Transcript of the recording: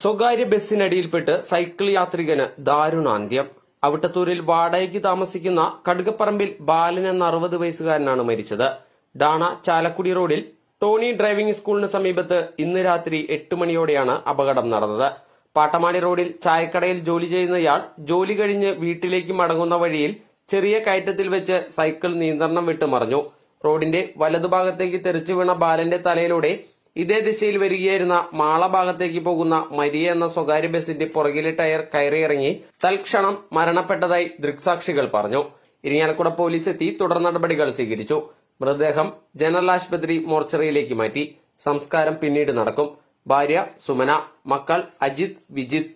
സ്വകാര്യ ബസ്സിനടിയിൽപ്പെട്ട് സൈക്കിൾ യാത്രികന് ദാരുണാന്ത്യം. അവിട്ടത്തൂരിൽ വാടകയ്ക്ക് താമസിക്കുന്ന കടുകപ്പറമ്പിൽ ബാലൻ എന്ന 60 വയസ്സുകാരനാണ് മരിച്ചത്. ഡാണ ചാലക്കുടി റോഡിൽ ടോണി ഡ്രൈവിംഗ് സ്കൂളിന് സമീപത്ത് ഇന്ന് രാത്രി 8 മണിയോടെയാണ് അപകടം നടന്നത്. പാട്ടമാടി റോഡിൽ ചായക്കടയിൽ ജോലി ചെയ്യുന്നയാൾ ജോലി കഴിഞ്ഞ് വീട്ടിലേക്ക് മടങ്ങുന്ന വഴിയിൽ ചെറിയ കയറ്റത്തിൽ വെച്ച് സൈക്കിൾ നിയന്ത്രണം വിട്ട് മറിഞ്ഞു. റോഡിന്റെ വലതുഭാഗത്തേക്ക് തെറിച്ചു വീണ ബാലന്റെ തലയിലൂടെ ഇതേ ദിശയിൽ വരികയായിരുന്ന മാള ഭാഗത്തേക്ക് പോകുന്ന മരിയ എന്ന സ്വകാര്യ ബസിന്റെ പുറകിലെ ടയർ കയറിയിറങ്ങി തൽക്ഷണം മരണപ്പെട്ടതായി ദൃക്സാക്ഷികൾ പറഞ്ഞു. ഇരിങ്ങാലക്കുട പോലീസ് എത്തി തുടർ നടപടികൾ സ്വീകരിച്ചു. മൃതദേഹം ജനറൽ ആശുപത്രി മോർച്ചറിയിലേക്ക് മാറ്റി. സംസ്കാരം പിന്നീട് നടക്കും. ഭാര്യ സുമന, മക്കൾ അജിത്, വിജിത്.